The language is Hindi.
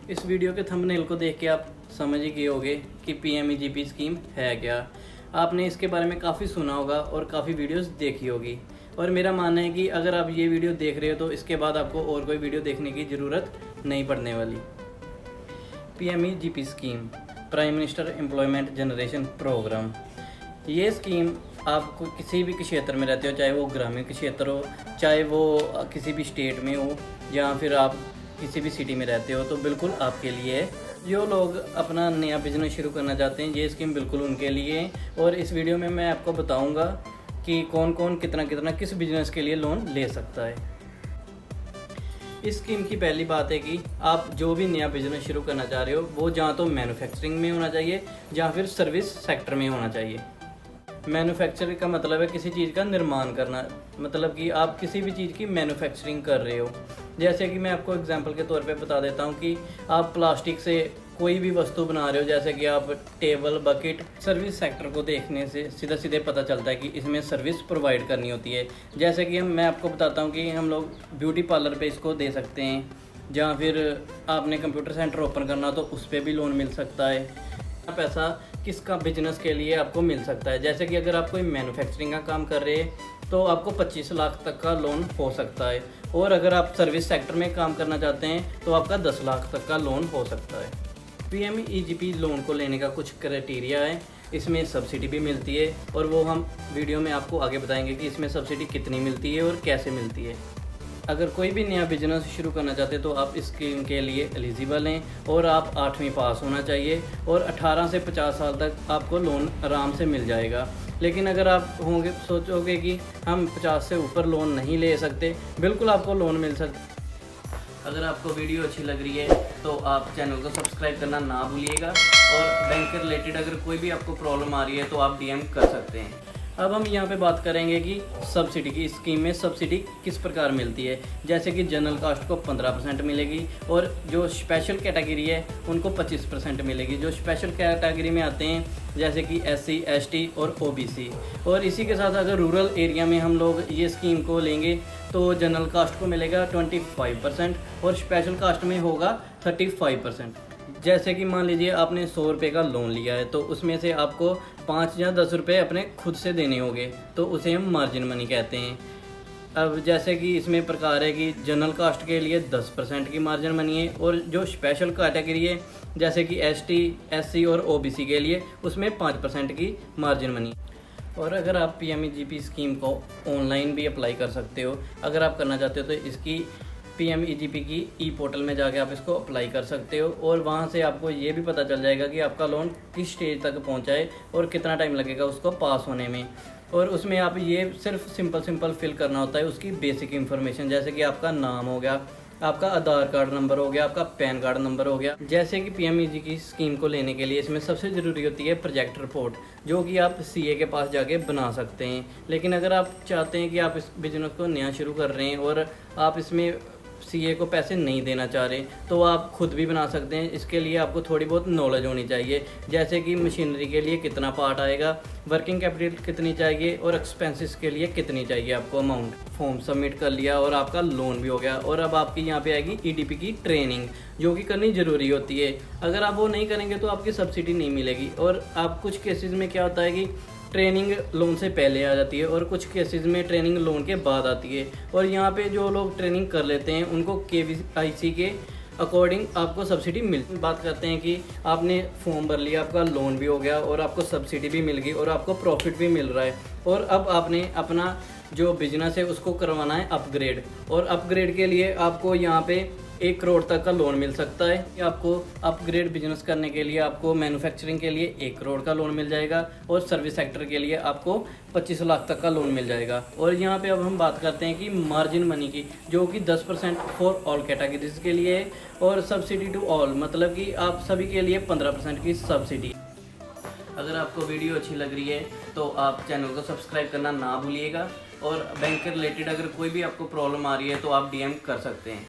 इस वीडियो के थंबनेल को देख के आप समझ ही गए होंगे कि पीएमईजीपी स्कीम है क्या। आपने इसके बारे में काफ़ी सुना होगा और काफ़ी वीडियोस देखी होगी, और मेरा मानना है कि अगर आप ये वीडियो देख रहे हो तो इसके बाद आपको और कोई वीडियो देखने की ज़रूरत नहीं पड़ने वाली। PMEGP scheme, prime minister employment generation programme. ये स्कीम आपको किसी भी क्षेत्र में रहते हो, चाहे वो ग्रामीण क्षेत्र हो, चाहे वो किसी भी स्टेट में हो, या फिर आप किसी भी सिटी में रहते हो, तो बिल्कुल आपके लिए है। जो लोग अपना नया बिजनेस शुरू करना चाहते हैं, ये स्कीम बिल्कुल उनके लिए है। और इस वीडियो में मैं आपको बताऊंगा कि कौन कौन कितना कितना किस बिजनेस के लिए लोन ले सकता है। इस स्कीम की पहली बात है कि आप जो भी नया बिजनेस शुरू करना चाह रहे हो वो जहाँ तो मैन्युफैक्चरिंग में होना चाहिए या फिर सर्विस सेक्टर में होना चाहिए। मैन्युफैक्चरिंग का मतलब है किसी चीज़ का निर्माण करना, मतलब कि आप किसी भी चीज़ की मैन्युफैक्चरिंग कर रहे हो। जैसे कि मैं आपको एग्जांपल के तौर पे बता देता हूँ कि आप प्लास्टिक से कोई भी वस्तु बना रहे हो, जैसे कि आप टेबल, बकेट। सर्विस सेक्टर को देखने से सीधा सीधे पता चलता है कि इसमें सर्विस प्रोवाइड करनी होती है। जैसे कि मैं आपको बताता हूँ कि हम लोग ब्यूटी पार्लर पे इसको दे सकते हैं, या फिर आपने कंप्यूटर सेंटर ओपन करना तो उस पर भी लोन मिल सकता है। पैसा किसका बिजनेस के लिए आपको मिल सकता है, जैसे कि अगर आप कोई मैन्युफैक्चरिंग का काम कर रहे हैं तो आपको 25 लाख तक का लोन हो सकता है, और अगर आप सर्विस सेक्टर में काम करना चाहते हैं तो आपका 10 लाख तक का लोन हो सकता है। पीएमईजीपी लोन को लेने का कुछ क्राइटेरिया है। इसमें सब्सिडी भी मिलती है, और वो हम वीडियो में आपको आगे बताएंगे कि इसमें सब्सिडी कितनी मिलती है और कैसे मिलती है। अगर कोई भी नया बिजनेस शुरू करना चाहते हैं तो आप इस स्कीम के लिए एलिजिबल हैं, और आप 8वीं पास होना चाहिए, और 18 से 50 साल तक आपको लोन आराम से मिल जाएगा। लेकिन अगर आप होंगे सोचोगे कि हम 50 से ऊपर लोन नहीं ले सकते, बिल्कुल आपको लोन मिल सकता। अगर आपको वीडियो अच्छी लग रही है तो आप चैनल को सब्सक्राइब करना ना भूलिएगा, और बैंक के रिलेटेड अगर कोई भी आपको प्रॉब्लम आ रही है तो आप डीएम कर सकते हैं। अब हम यहाँ पे बात करेंगे कि सब्सिडी की स्कीम में सब्सिडी किस प्रकार मिलती है। जैसे कि जनरल कास्ट को 15% मिलेगी, और जो स्पेशल कैटेगरी है उनको 25% मिलेगी। जो स्पेशल कैटेगरी में आते हैं जैसे कि SC, ST और OBC। और इसी के साथ अगर रूरल एरिया में हम लोग ये स्कीम को लेंगे तो जनरल कास्ट को मिलेगा 25%, और स्पेशल कास्ट में होगा 35%। जैसे कि मान लीजिए आपने 100 रुपये का लोन लिया है, तो उसमें से आपको 5 या 10 रुपये अपने खुद से देने होंगे, तो उसे हम मार्जिन मनी कहते हैं। अब जैसे कि इसमें प्रकार है कि जनरल कास्ट के लिए 10% की मार्जिन मनी है, और जो स्पेशल कैटेगरी है जैसे कि ST, SC और OBC के लिए उसमें 5% की मार्जिन मनी। और अगर आप पीएमईजीपी स्कीम को ऑनलाइन भी अप्लाई कर सकते हो। अगर आप करना चाहते हो तो इसकी पीएमईजीपी की ई पोर्टल में जाके आप इसको अप्लाई कर सकते हो, और वहाँ से आपको ये भी पता चल जाएगा कि आपका लोन किस स्टेज तक पहुँचा है और कितना टाइम लगेगा उसको पास होने में। और उसमें आप ये सिर्फ सिंपल फिल करना होता है उसकी बेसिक इन्फॉर्मेशन, जैसे कि आपका नाम हो गया, आपका आधार कार्ड नंबर हो गया, आपका पैन कार्ड नंबर हो गया। जैसे कि पीएमईजी की स्कीम को लेने के लिए इसमें सबसे ज़रूरी होती है प्रोजेक्ट रिपोर्ट, जो कि आप CA के पास जाके बना सकते हैं। लेकिन अगर आप चाहते हैं कि आप इस बिजनेस को नया शुरू कर रहे हैं और आप इसमें CA को पैसे नहीं देना चाह रहे, तो आप खुद भी बना सकते हैं। इसके लिए आपको थोड़ी बहुत नॉलेज होनी चाहिए, जैसे कि मशीनरी के लिए कितना पार्ट आएगा, वर्किंग कैपिटल कितनी चाहिए, और एक्सपेंसेस के लिए कितनी चाहिए आपको अमाउंट। फॉर्म सबमिट कर लिया और आपका लोन भी हो गया, और अब आपकी यहाँ पे आएगी EDP की ट्रेनिंग, जो कि करनी ज़रूरी होती है। अगर आप वो नहीं करेंगे तो आपकी सब्सिडी नहीं मिलेगी। और आप कुछ केसेस में क्या होता है कि ट्रेनिंग लोन से पहले आ जाती है, और कुछ केसेस में ट्रेनिंग लोन के बाद आती है। और यहाँ पे जो लोग ट्रेनिंग कर लेते हैं उनको KVIC के अकॉर्डिंग आपको सब्सिडी मिल। बात करते हैं कि आपने फॉर्म भर लिया, आपका लोन भी हो गया, और आपको सब्सिडी भी मिल गई, और आपको प्रॉफिट भी मिल रहा है, और अब आपने अपना जो बिजनेस है उसको करवाना है अपग्रेड। और अपग्रेड के लिए आपको यहाँ पे 1 करोड़ तक का लोन मिल सकता है। आपको अपग्रेड बिजनेस करने के लिए आपको मैन्युफैक्चरिंग के लिए 1 करोड़ का लोन मिल जाएगा, और सर्विस सेक्टर के लिए आपको 25 लाख तक का लोन मिल जाएगा। और यहाँ पे अब हम बात करते हैं कि मार्जिन मनी की, जो कि 10% फॉर ऑल कैटेगरीज के लिए है, और सब्सिडी टू ऑल, मतलब कि आप सभी के लिए 15% की सब्सिडी। अगर आपको वीडियो अच्छी लग रही है तो आप चैनल को सब्सक्राइब करना ना भूलिएगा, और बैंक के रिलेटेड अगर कोई भी आपको प्रॉब्लम आ रही है तो आप DM कर सकते हैं।